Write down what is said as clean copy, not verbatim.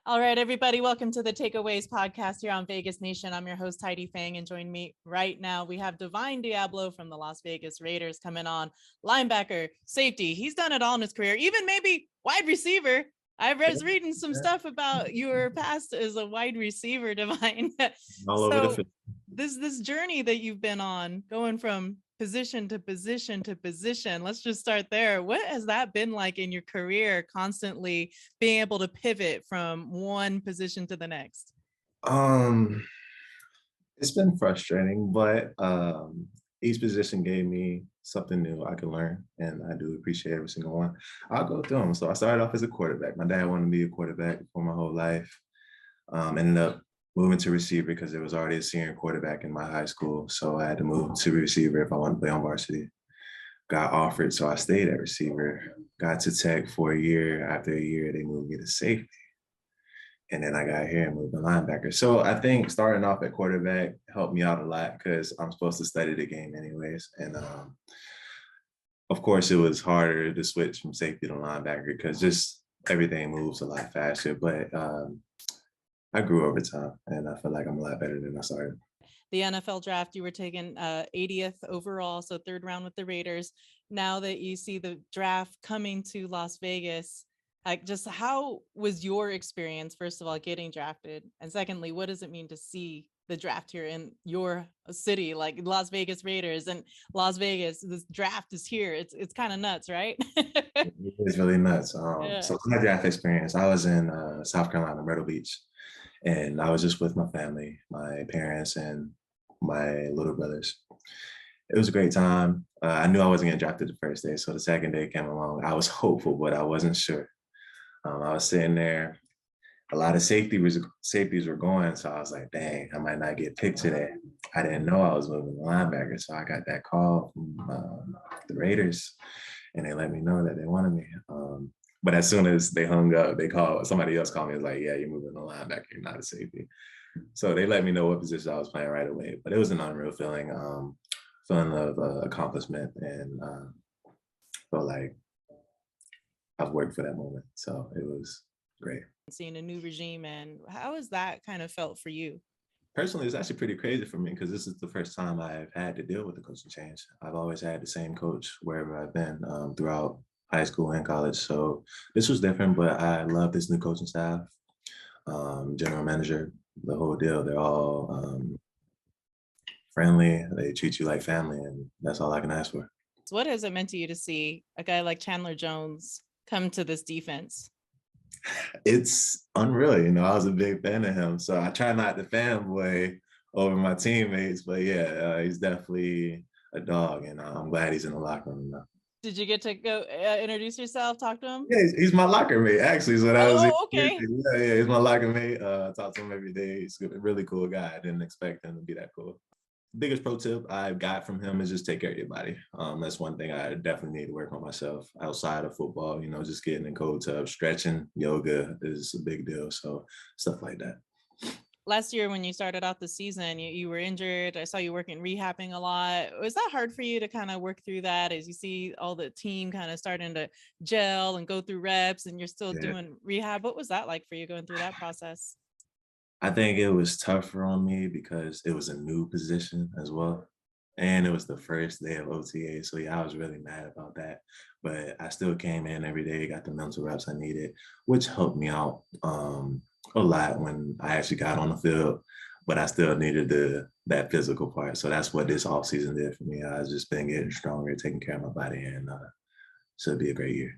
All right, everybody, welcome to the Takeaways podcast here on Vegas Nation. I'm your host, Heidi Fang, and join me right now. We have Divine Deablo from the Las Vegas Raiders coming on. Linebacker, safety. He's done it all in his career, even maybe wide receiver. I was reading some stuff about your past as a wide receiver, Divine. All over the field. This journey that you've been on, going from position to position to position. Let's just start there. What has that been like in your career, constantly being able to pivot from one position to the next? It's been frustrating, but each position gave me something new I could learn, and I do appreciate every single one. I'll go through them. So I started off as a quarterback. My dad wanted me to be a quarterback for my whole life. Ended up moving to receiver because there was already a senior quarterback in my high school. So I had to move to receiver if I wanted to play on varsity. Got offered, so I stayed at receiver. Got to Tech for a year. After a year, they moved me to safety. And then I got here and moved to linebacker. So I think starting off at quarterback helped me out a lot because I'm supposed to study the game anyways. And of course, it was harder to switch from safety to linebacker because just everything moves a lot faster. But I grew over time, and I feel like I'm a lot better than I started. The NFL draft, you were taken 80th overall, so third round with the Raiders. Now that you see the draft coming to Las Vegas, like, just how was your experience, first of all, getting drafted? And secondly, what does it mean to see the draft here in your city, like Las Vegas Raiders and Las Vegas? This draft is here. It's kind of nuts, right? It's really nuts. Yeah. So my draft experience, I was in South Carolina, Myrtle Beach, and I was just with my family, my parents, and my little brothers. It was a great time. I knew I wasn't getting drafted the first day, so the second day came along. I was hopeful, but I wasn't sure. I was sitting there. A lot of safeties were going, so I was like, dang, I might not get picked today. I didn't know I was moving to linebacker, so I got that call from the Raiders, and they let me know that they wanted me. But as soon as they hung up, somebody else called me. It was like, yeah, you're moving to linebacker, you're not a safety. So they let me know what position I was playing right away. But it was an unreal feeling of accomplishment, and felt like I've worked for that moment. So it was great. Seeing a new regime, and how has that kind of felt for you? Personally, it's actually pretty crazy for me because this is the first time I've had to deal with a coaching change. I've always had the same coach wherever I've been throughout high school and college. So this was different, but I love this new coaching staff, general manager, the whole deal. They're all friendly. They treat you like family, and that's all I can ask for. So what has it meant to you to see a guy like Chandler Jones come to this defense? It's unreal. I was a big fan of him. So I try not to fanboy over my teammates, but yeah, he's definitely a dog, and I'm glad he's in the locker room now. Did you get to go introduce yourself, talk to him? Yeah, he's my locker mate, actually. So that was okay. Yeah, he's my locker mate. I talk to him every day. He's a really cool guy. I didn't expect him to be that cool. Biggest pro tip I got from him is just take care of your body. That's one thing I definitely need to work on myself outside of football. Just getting in cold tubs, stretching, yoga is a big deal. So stuff like that. Last year, when you started out the season, you were injured. I saw you working rehabbing a lot. Was that hard for you to kind of work through that as you see all the team kind of starting to gel and go through reps, and you're still doing rehab? What was that like for you going through that process? I think it was tougher on me because it was a new position as well. And it was the first day of OTA. So yeah, I was really mad about that. But I still came in every day, got the mental reps I needed, which helped me out a lot when I actually got on the field. But I still needed that physical part. So that's what this offseason did for me. I've just been getting stronger, taking care of my body, and should be a great year.